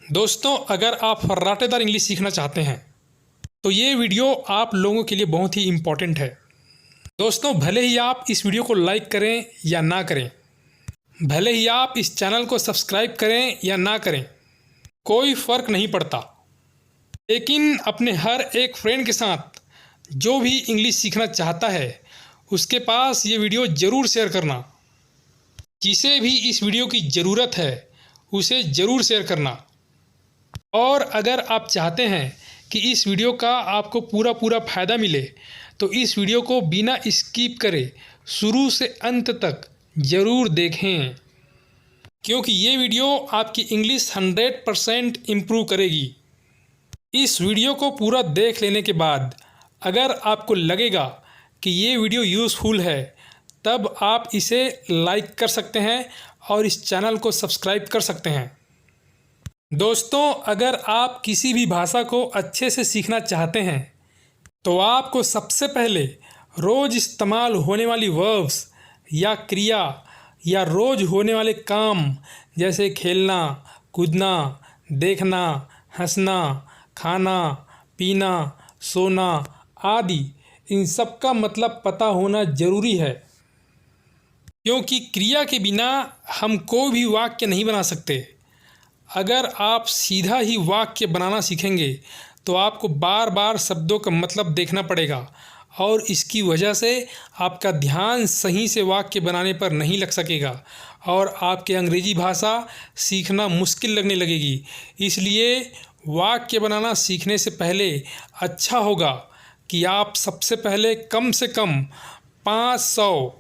दोस्तों, अगर आप फर्राटेदार इंग्लिश सीखना चाहते हैं तो ये वीडियो आप लोगों के लिए बहुत ही इम्पोर्टेंट है। दोस्तों, भले ही आप इस वीडियो को लाइक करें या ना करें, भले ही आप इस चैनल को सब्सक्राइब करें या ना करें, कोई फ़र्क नहीं पड़ता। लेकिन अपने हर एक फ्रेंड के साथ जो भी इंग्लिश सीखना चाहता है उसके पास ये वीडियो ज़रूर शेयर करना। जिसे भी इस वीडियो की ज़रूरत है उसे ज़रूर शेयर करना। और अगर आप चाहते हैं कि इस वीडियो का आपको पूरा फ़ायदा मिले तो इस वीडियो को बिना स्किप करे शुरू से अंत तक ज़रूर देखें, क्योंकि ये वीडियो आपकी इंग्लिश 100% इम्प्रूव करेगी। इस वीडियो को पूरा देख लेने के बाद अगर आपको लगेगा कि ये वीडियो यूज़फुल है तब आप इसे लाइक कर सकते हैं और इस चैनल को सब्सक्राइब कर सकते हैं। दोस्तों, अगर आप किसी भी भाषा को अच्छे से सीखना चाहते हैं तो आपको सबसे पहले रोज़ इस्तेमाल होने वाली वर्ब्स या क्रिया या रोज़ होने वाले काम जैसे खेलना, कूदना, देखना, हंसना, खाना, पीना, सोना आदि, इन सब का मतलब पता होना ज़रूरी है, क्योंकि क्रिया के बिना हम कोई भी वाक्य नहीं बना सकते। अगर आप सीधा ही वाक्य बनाना सीखेंगे तो आपको बार बार शब्दों का मतलब देखना पड़ेगा और इसकी वजह से आपका ध्यान सही से वाक्य बनाने पर नहीं लग सकेगा और आपके अंग्रेजी भाषा सीखना मुश्किल लगने लगेगी। इसलिए वाक्य बनाना सीखने से पहले अच्छा होगा कि आप सबसे पहले कम से कम 500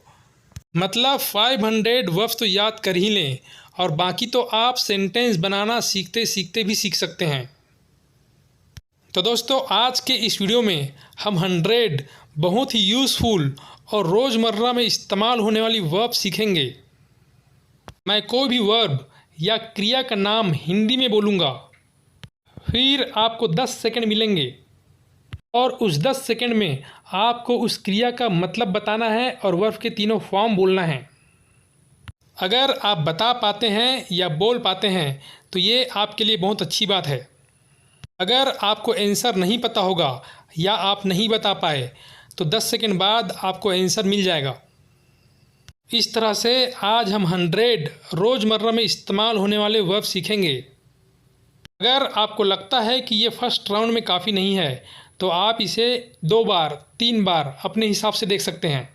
मतलब 500 वर्ड्स तो याद कर ही लें और बाकी तो आप सेंटेंस बनाना सीखते सीखते भी सीख सकते हैं। तो दोस्तों, आज के इस वीडियो में हम 100 बहुत ही यूज़फुल और रोज़मर्रा में इस्तेमाल होने वाली वर्ब सीखेंगे। मैं कोई भी वर्ब या क्रिया का नाम हिंदी में बोलूँगा, फिर आपको 10 सेकंड मिलेंगे और उस 10 सेकंड में आपको उस क्रिया का मतलब बताना है और वर्ब के तीनों फॉर्म बोलना है। अगर आप बता पाते हैं या बोल पाते हैं तो ये आपके लिए बहुत अच्छी बात है। अगर आपको आंसर नहीं पता होगा या आप नहीं बता पाए तो 10 सेकंड बाद आपको आंसर मिल जाएगा। इस तरह से आज हम 100 रोज़मर्रा में इस्तेमाल होने वाले वर्ब सीखेंगे। अगर आपको लगता है कि ये फर्स्ट राउंड में काफ़ी नहीं है तो आप इसे 2 बार 3 बार अपने हिसाब से देख सकते हैं।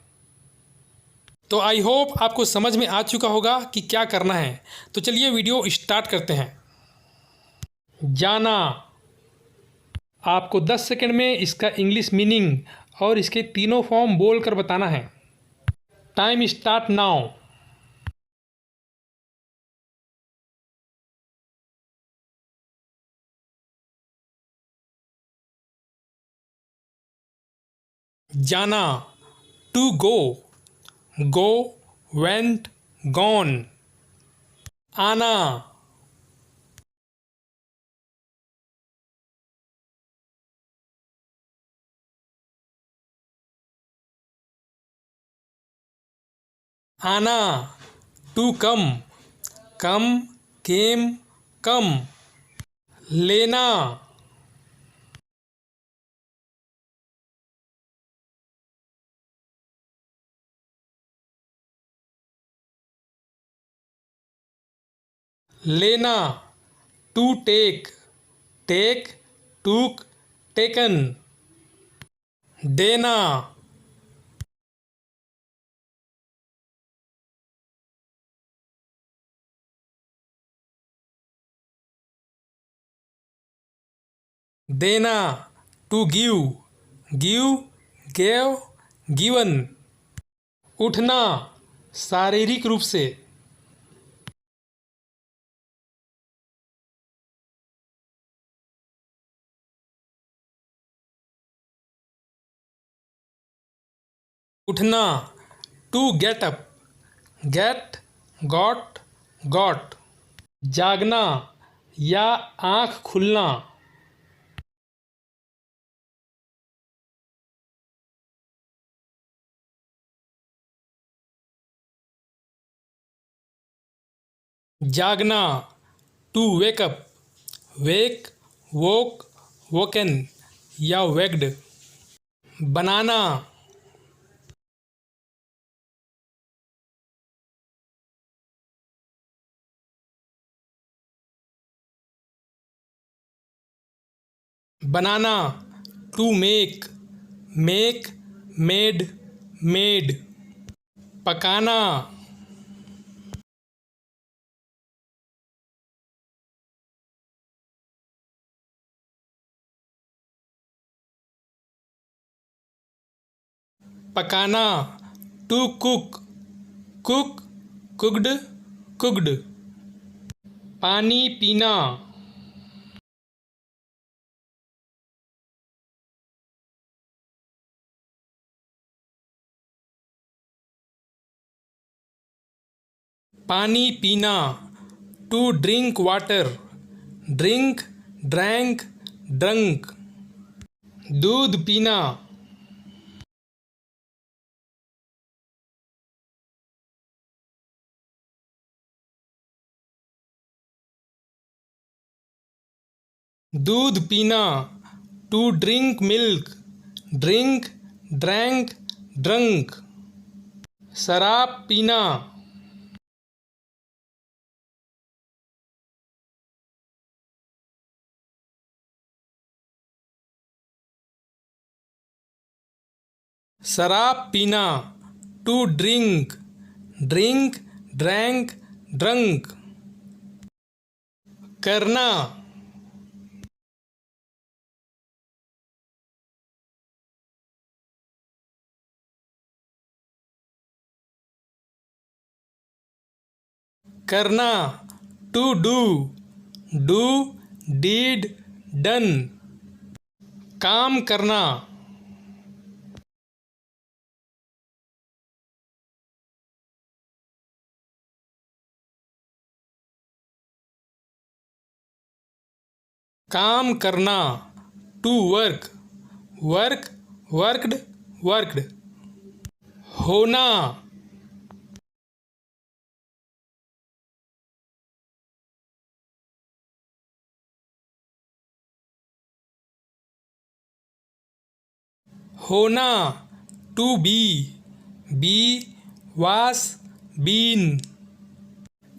तो आई होप आपको समझ में आ चुका होगा कि क्या करना है। तो चलिए वीडियो स्टार्ट करते हैं। जाना, आपको 10 सेकंड में इसका इंग्लिश मीनिंग और इसके तीनों फॉर्म बोलकर बताना है। Time start now. जाना, to go, go, went, gone. आना, आना, to come, come, came, come. लेना, लेना, to take, take, took, taken. देना, देना, to give, give, gave, given. उठना, शारीरिक रूप से। उठना, to get up, get, got, got. जागना या आँख खुलना। जागना, to wake up, wake, woke, woken या वेक्ड। बनाना, बनाना। To make, make, made, made. पकाना, पकाना। To cook, cook, cooked, cooked. पानी पीना, पानी पीना। To drink water, drink, drank, drunk. दूध पीना, दूध पीना। To drink milk, drink, drank, drunk. शराब पीना, शराब पीना। To drink, drink, drank, drunk. करना, करना। To do, do, did, done. काम करना, काम करना। To work, work, worked, worked. होना, होना। To be, was, been.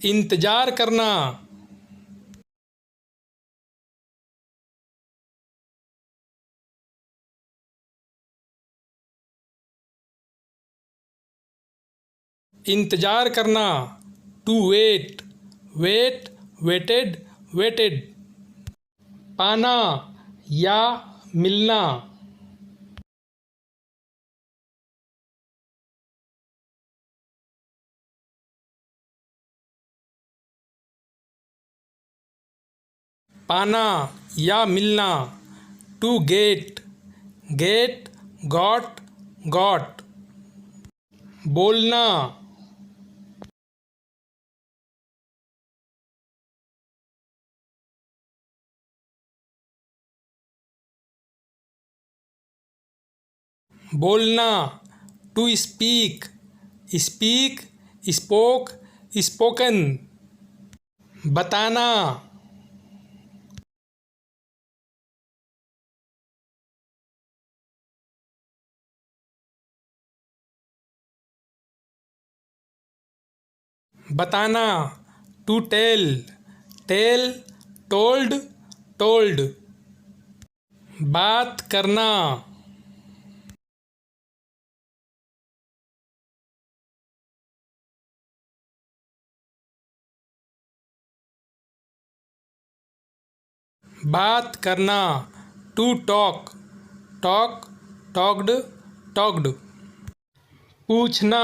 इंतजार करना, इंतजार करना। To wait, wait, waited, waited. पाना या मिलना, पाना या मिलना। To get, gate, got, got. बोलना, बोलना। To speak, speak, spoke, spoken. बताना, बताना। To tell, tell, told, told. बात करना, बात करना। To talk, talk, talked, talked. पूछना,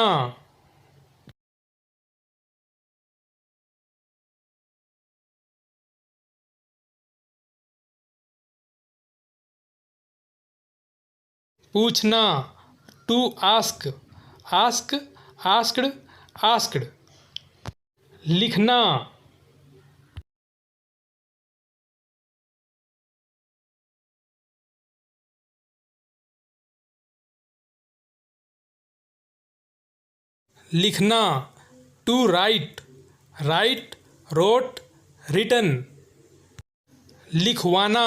पूछना। To ask, ask, asked, asked. लिखना, लिखना। To write, write, wrote, written. लिखवाना,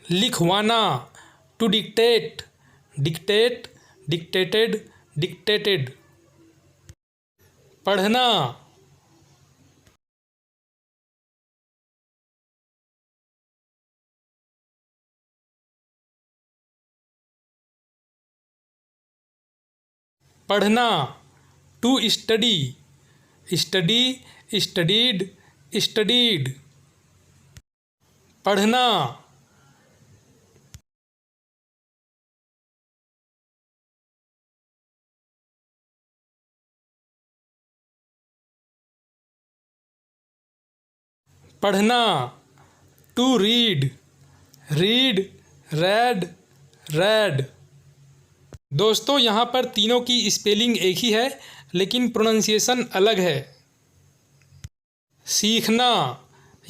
लिखवाना। To dictate, dictate, dictated, dictated. पढ़ना, पढ़ना। To study, study, studied, studied. पढ़ना, पढ़ना। To read, read, read, read. दोस्तों यहाँ पर तीनों की स्पेलिंग एक ही है लेकिन प्रोनाउंसिएशन अलग है। सीखना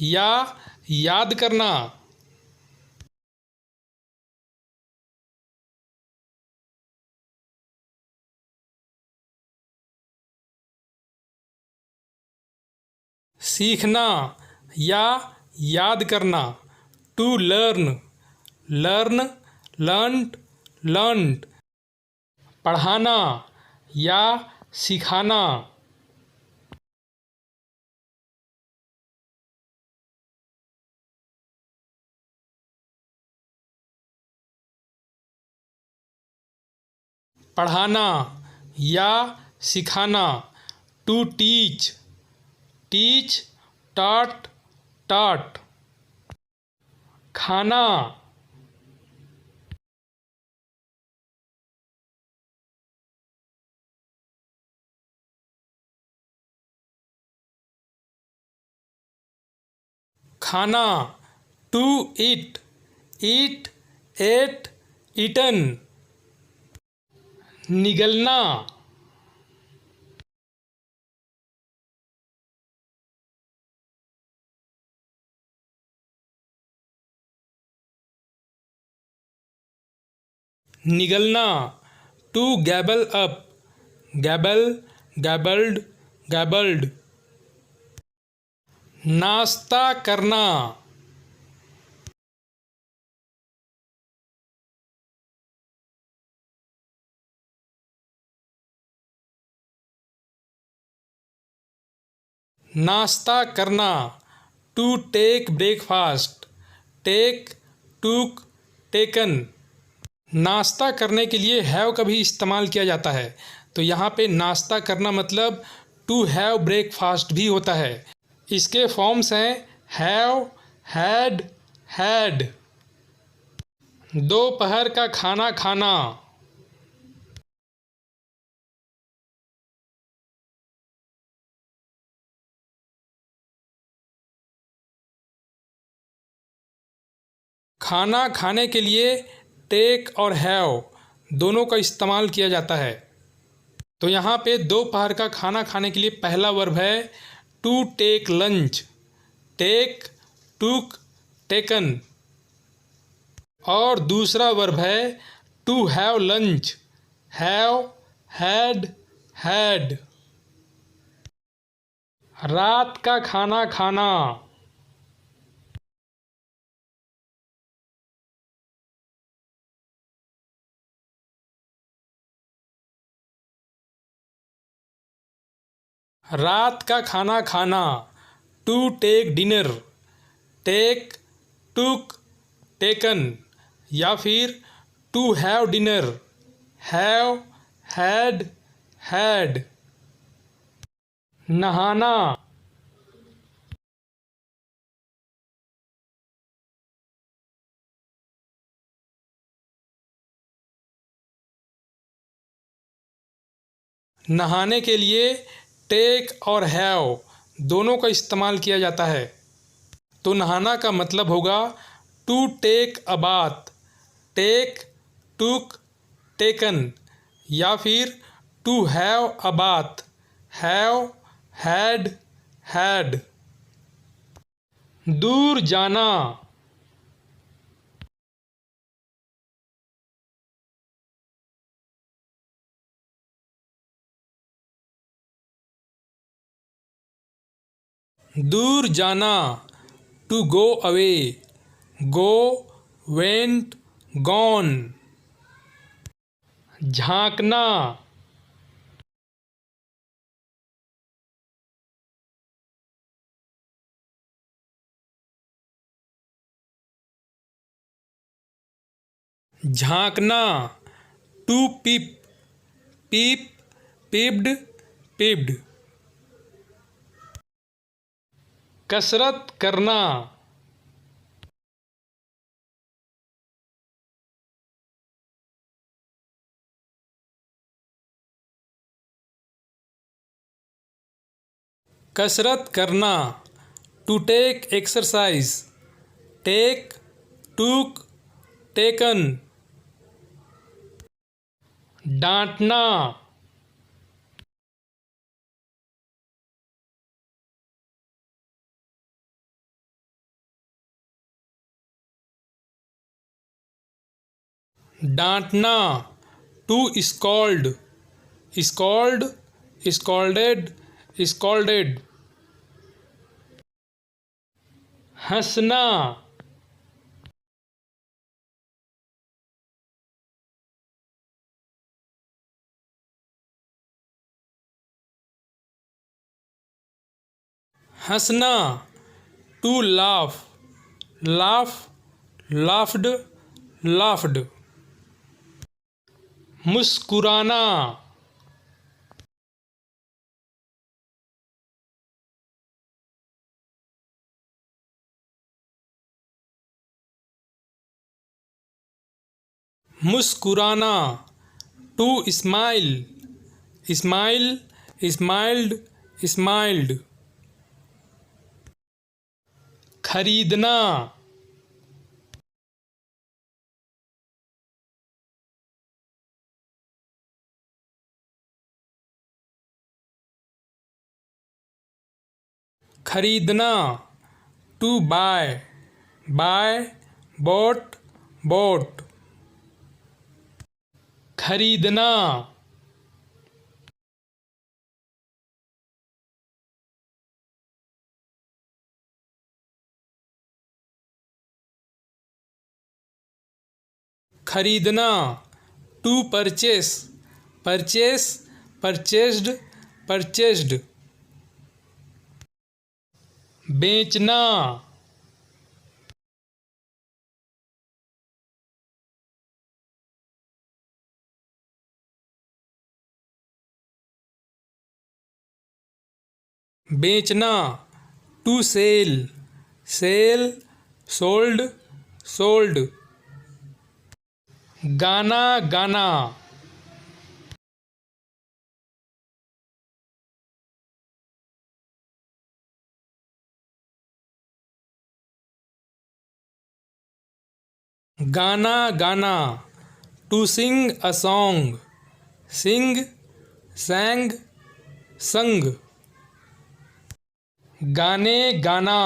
या याद करना, सीखना या याद करना। To learn, learn, learned, learned. पढ़ाना या सिखाना, पढ़ाना या सिखाना। To teach, teach, taught, taught. खाना, खाना। To eat, eat, ate, eaten. निगलना, निगलना। To gobble up, gobble, gobbled, gobbled. नाश्ता करना, नाश्ता करना। To take breakfast, take, took, taken. नाश्ता करने के लिए हैव का भी इस्तेमाल किया जाता है, तो यहाँ पे नाश्ता करना मतलब टू हैव ब्रेकफास्ट भी होता है। इसके फॉर्म्स हैं हैव, हैड, हैड। दोपहर का खाना खाना, खाना खाने के लिए टेक और हैव दोनों का इस्तेमाल किया जाता है। तो यहाँ पे दोपहर का खाना खाने के लिए पहला वर्ब है to take lunch, take, took, taken. और दूसरा वर्ब है to have lunch, have, had, had. रात का खाना खाना, रात का खाना खाना। To take dinner, take, took, taken. या फिर to have dinner, have, had, had. नहाना, नहाने के लिए टेक और हैव दोनों का इस्तेमाल किया जाता है। तो नहाना का मतलब होगा to take a bath, take, took, taken. या फिर to have a bath, have, had, had. दूर जाना, दूर जाना, to go away, go, went, gone. झांकना, झांकना, to peep, peep, peeped, peeped. कसरत करना, कसरत करना, to take exercise, take, took, taken. डांटना, डांटना, to scold, scold, scolded, scolded. हंसना, हंसना, to laugh, laugh, laughed, laughed. मुस्कुराना, मुस्कुराना, to smile, smile, smiled, smiled. खरीदना, खरीदना, to buy, buy, bought, bought. खरीदना, खरीदना, to purchase, purchase, purchased, purchased. बेचना, बेचना, to sell, sell, sold, sold. गाना, गाना, गाना, गाना, to Singh a song, Singh, sang, संग। गाने, गाना,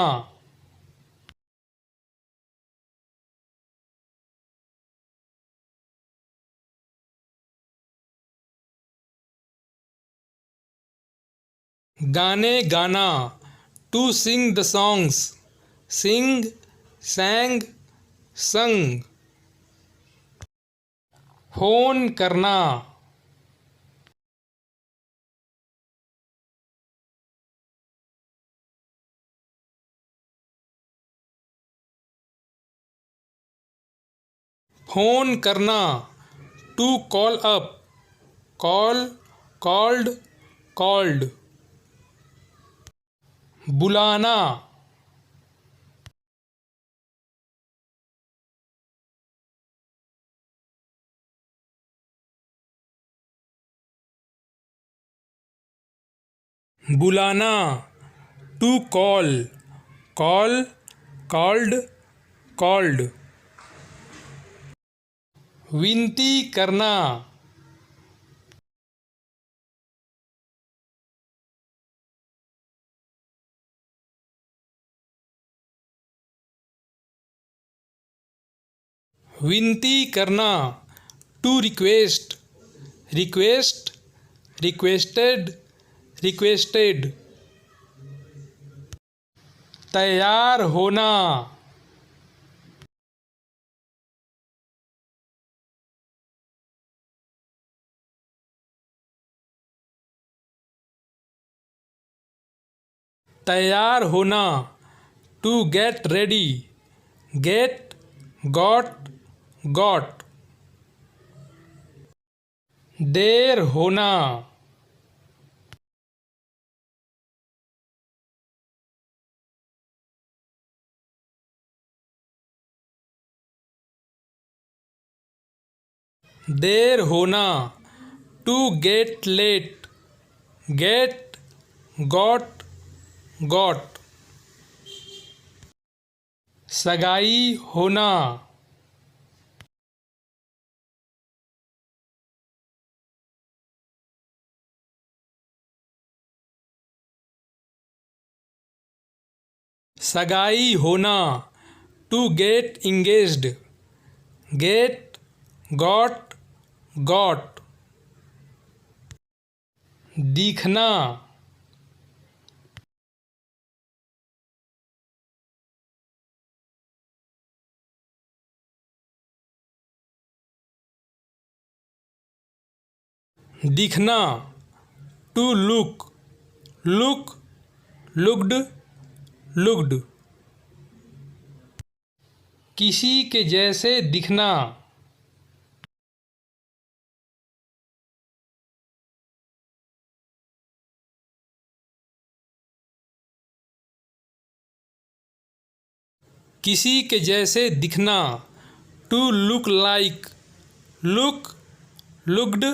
गाने, गाना, to sing the songs, sing, sang, sung. Phone करना, फोन करना, to call up, call, called, called. बुलाना, बुलाना, to call, call, called, called. विनती करना, विनती करना, to request, request, requested, requested. तैयार होना। तैयार होना। To get ready. Get, got, got. देर होना। देर होना। To get late. Get, got, got. सगाई होना। सगाई होना। To get engaged. Get, got, got. दिखना। दिखना। To look. Look, looked, looked. किसी के जैसे दिखना। किसी के जैसे दिखना। To look like. Look, looked,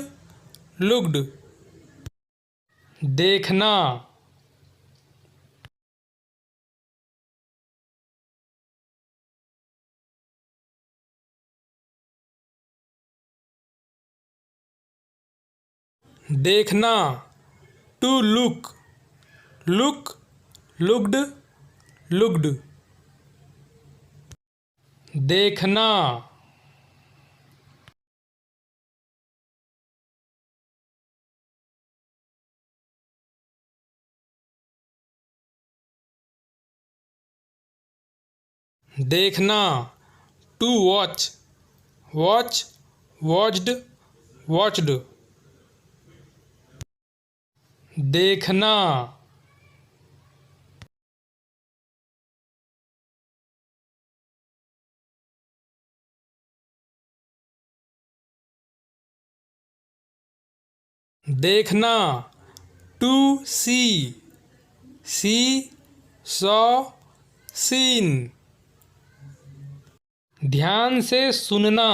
looked. देखना। देखना। To look. Look, looked, looked. देखना। देखना। To watch. Watch, watched, watched. देखना। देखना। To see. See, saw, seen. ध्यान से सुनना।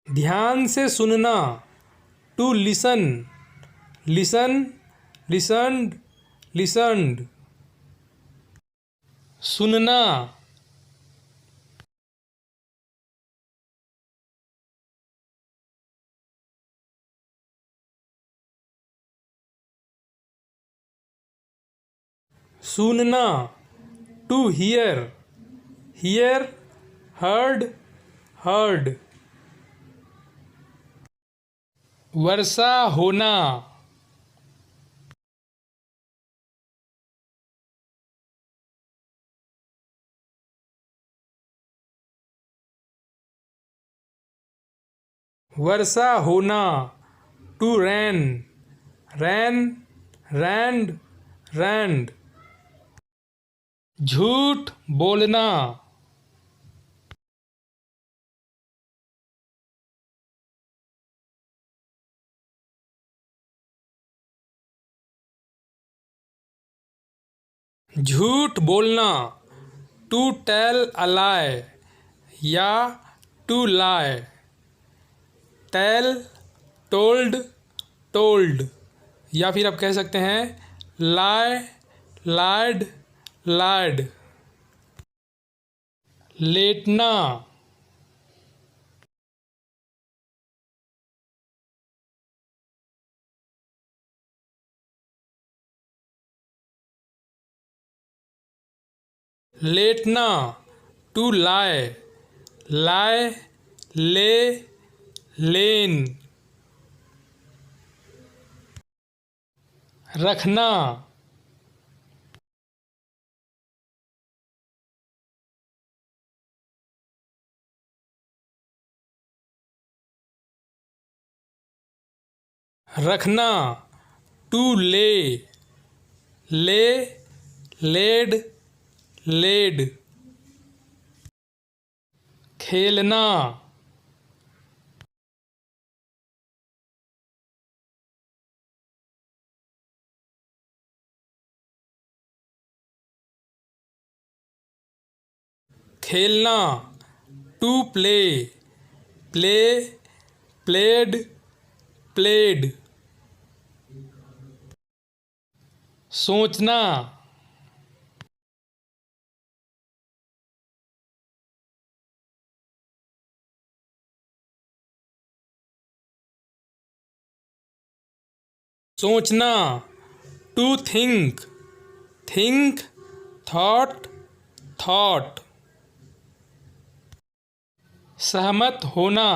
ध्यान से सुनना। To listen. Listen, listened, listened. सुनना। सुनना। To hear. Hear, heard, heard. वर्षा होना। वर्षा होना। To rain. Rain, rained, rained. झूठ बोलना। झूठ बोलना। टू टेल अ लाई या to lie. Tell, told, told. या फिर आप कह सकते हैं लाई, लाइड, लाइड। लेटना। लेटना। To lie. लाए, ले, लेन। रखना, रखना। टू ले, ले, लेड, लेड। खेलना, खेलना। To play, play, played, played. सोचना, सोचना। To think, think, thought, thought. सहमत होना,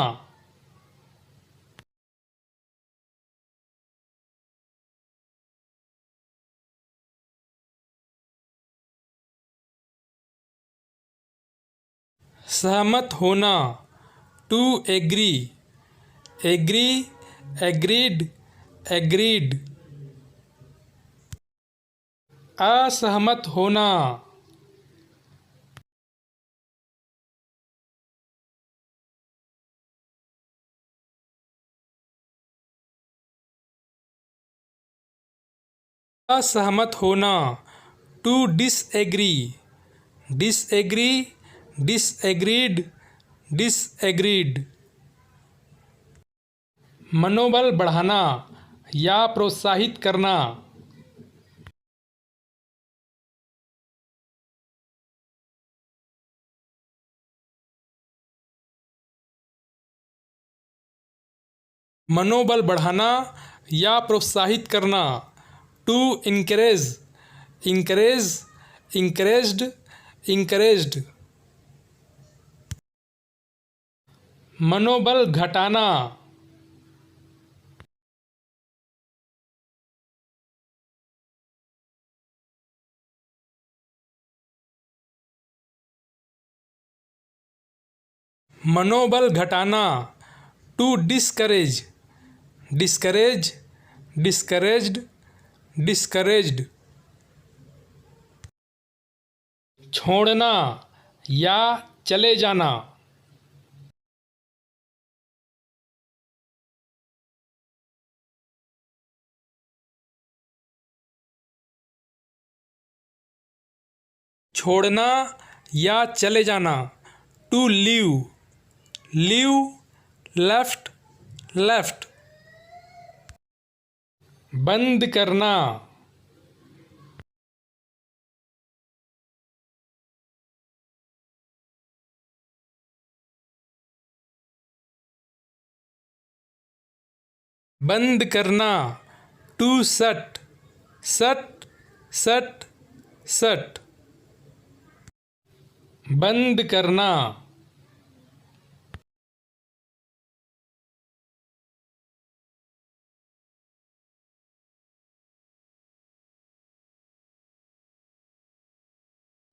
सहमत होना। To agree, agree, agreed, agreed. असहमत होना, असहमत होना। To disagree, disagree, disagreed, disagreed. मनोबल बढ़ाना या प्रोत्साहित करना, मनोबल बढ़ाना या प्रोत्साहित करना। To encourage, encourage, encouraged, encouraged. मनोबल घटाना, मनोबल घटाना। To discourage, discourage, discouraged, discouraged. छोड़ना या चले जाना, छोड़ना या चले जाना। To leave, leave, left, left. बंद करना, बंद करना। टू सट, सट, सट, सट। बंद करना,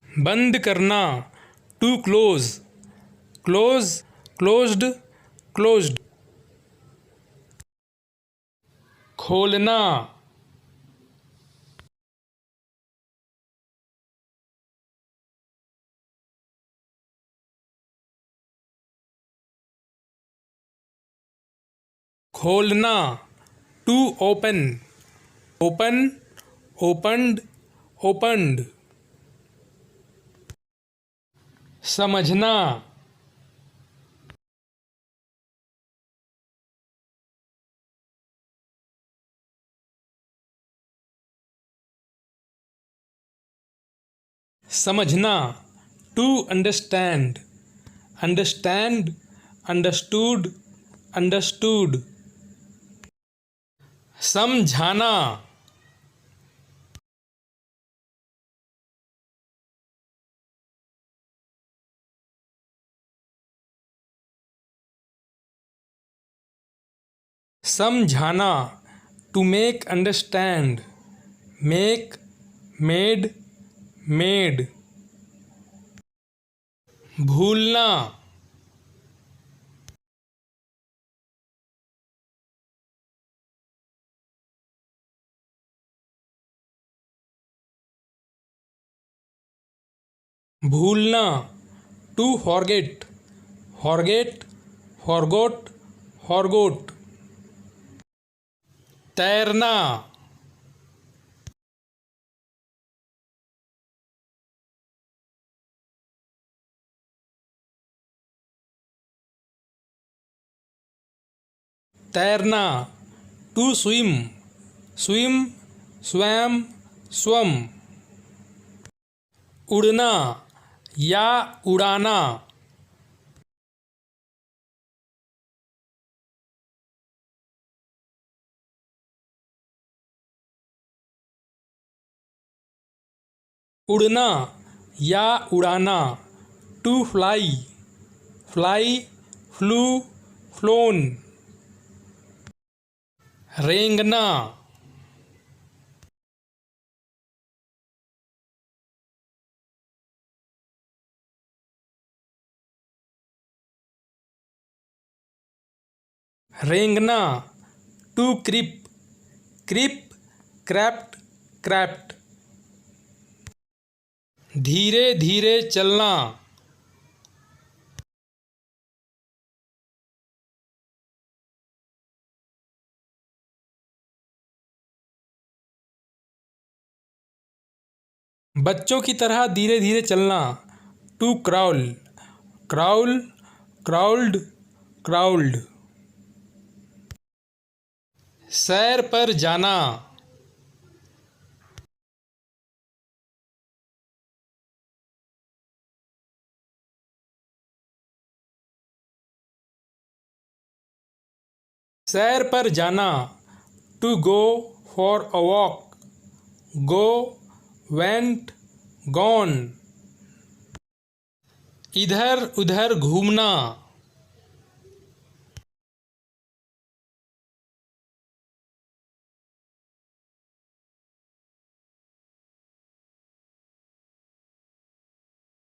बंद करना। To close, close, closed, closed. खोलना, खोलना। To open, open, opened, opened. समझना, समझना। To understand, understand, understood, understood. समझाना, समझाना, to make understand, make, made, made. भूलना, भूलना, to forget, forget, forgot, forgot. तैरना, तैरना, to swim, swim, swam, swum. उड़ना या उड़ाना, उड़ना या उड़ाना, to fly, fly, flew, flown. रेंगना, रेंगना, to creep, creep, crept, crept. धीरे धीरे चलना, बच्चों की तरह धीरे धीरे चलना, to crawl, crawl, crawled, crawled. सैर पर जाना, सैर पर जाना, to go for a walk, go, went, gone. इधर उधर घूमना,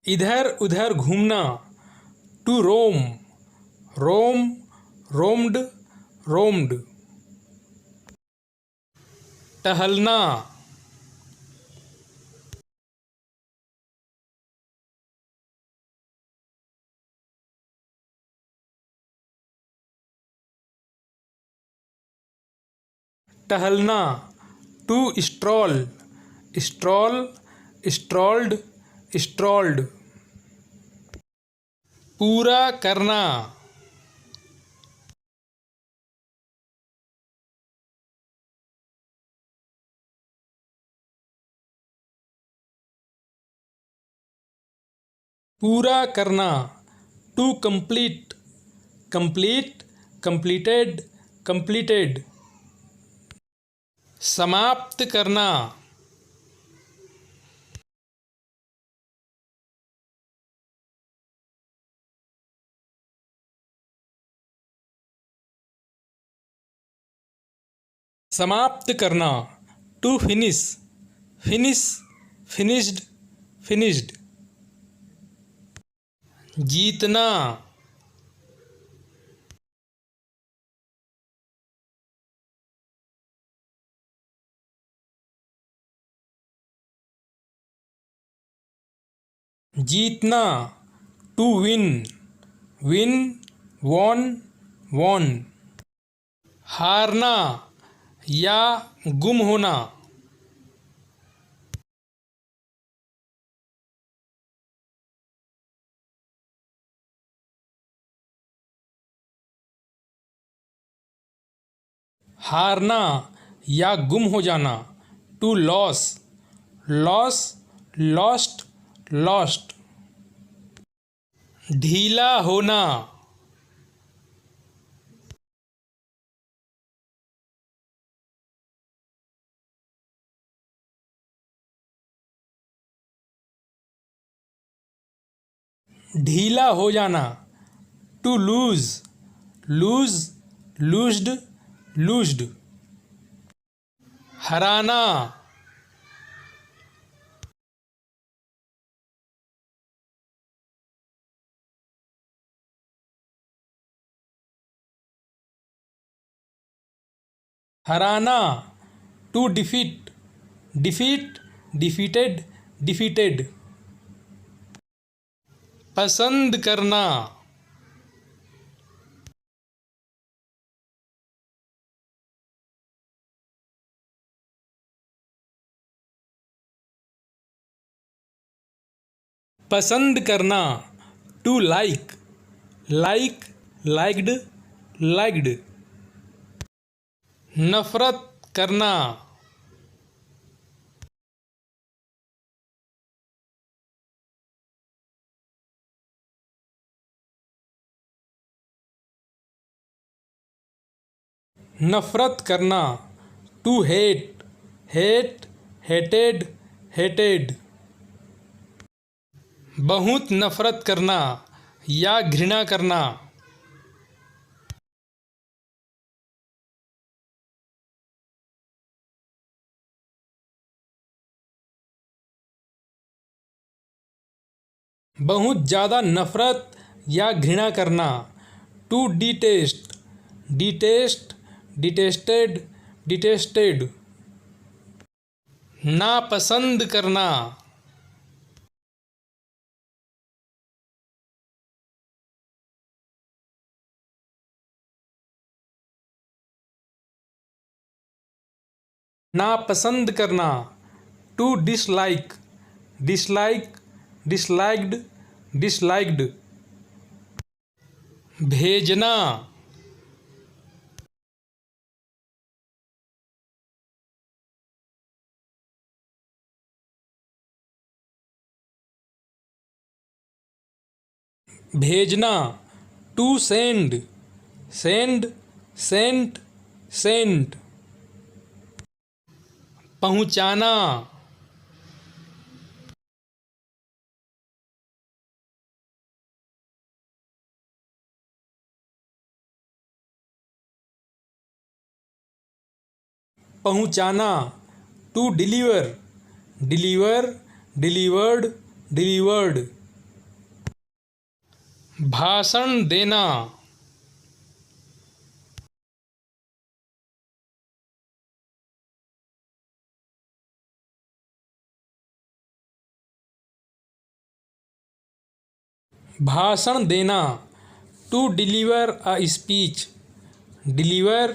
इधर उधर घूमना, to roam, roam, roamed, roamed. टहलना, टहलना, to stroll, stroll, strolled, strolled. पूरा करना, पूरा करना, to complete, complete, completed, completed. समाप्त करना, समाप्त करना, to finish, finish, finished, finished. जीतना, जीतना, to win, win, won, won. हारना या गुम होना, हारना या गुम हो जाना, to lose, lose, lost, lost. ढीला होना, ढीला हो जाना, to loose, loose, loosed, loosed. हराना, हराना, to defeat, defeat, defeated, defeated. पसंद करना, पसंद करना, to like, like, liked, liked. नफरत करना, नफरत करना, to hate, hate, hated, hated. बहुत नफरत करना या घृणा करना, बहुत ज़्यादा नफरत या घृणा करना। To detest, detest, detested, detested. नापसंद करना, नापसंद करना, to dislike, dislike, disliked, disliked. भेजना, भेजना, to send, send, sent, sent. पहुँचाना, पहुँचाना, to deliver, deliver, delivered, delivered. भाषण देना, भाषण देना, to deliver a speech, deliver,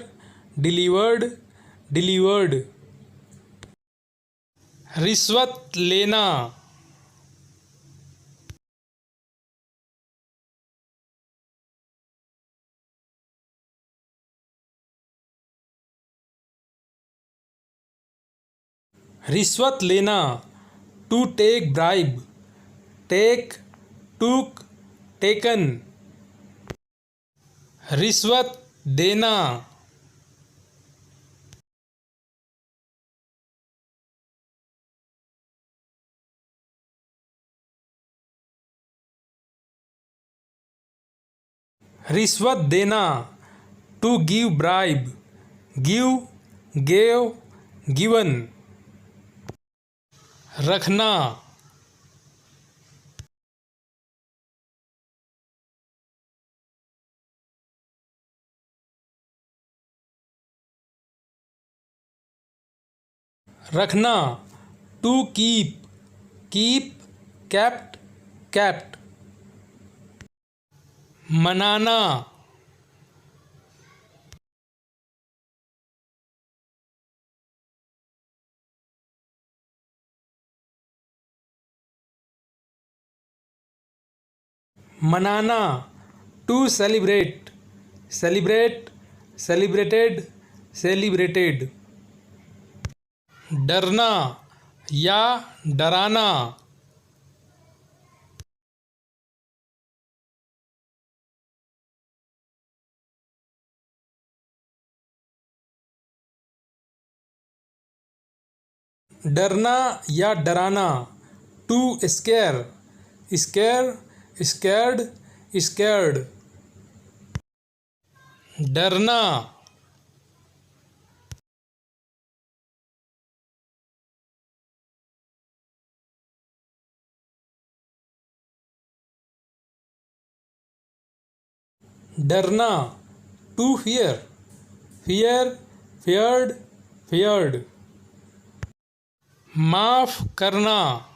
delivered, delivered. रिश्वत लेना, रिश्वत लेना, to take bribe, take, took, taken. रिश्वत देना, रिश्वत देना, to give bribe, give, gave, given. रखना, रखना, to keep, keep, kept, kept. मनाना, मनाना, to celebrate, celebrate, celebrated, celebrated. डरना या डराना, डरना या डराना, to scare, scare, scared, scared. डरना, डरना, to fear, fear, feared, feared. माफ करना,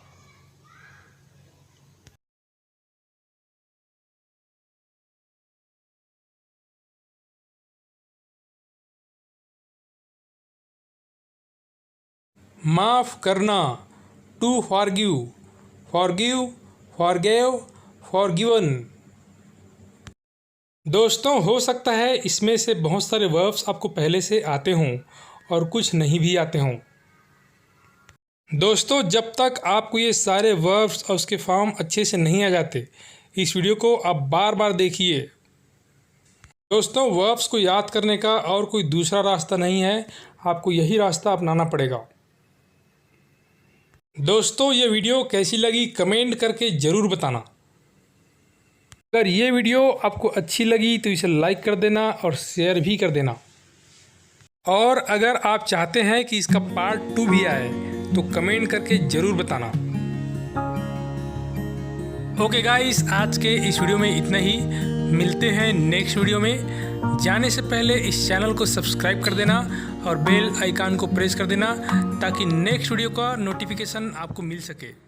माफ करना, to forgive, forgive, forgave, forgiven. दोस्तों हो सकता है इसमें से बहुत सारे वर्ब्स आपको पहले से आते हों और कुछ नहीं भी आते हों। दोस्तों जब तक आपको ये सारे वर्ब्स और उसके फॉर्म अच्छे से नहीं आ जाते, इस वीडियो को आप बार बार देखिए। दोस्तों वर्ब्स को याद करने का और कोई दूसरा रास्ता नहीं है, आपको यही रास्ता अपनाना पड़ेगा। दोस्तों ये वीडियो कैसी लगी कमेंट करके ज़रूर बताना। अगर ये वीडियो आपको अच्छी लगी तो इसे लाइक कर देना और शेयर भी कर देना। और अगर आप चाहते हैं कि इसका पार्ट 2 भी आए तो कमेंट करके ज़रूर बताना। ओके गाइस, आज के इस वीडियो में इतना ही। मिलते हैं नेक्स्ट वीडियो में। जाने से पहले इस चैनल को सब्सक्राइब कर देना और बेल आइकन को प्रेस कर देना ताकि नेक्स्ट वीडियो का नोटिफिकेशन आपको मिल सके।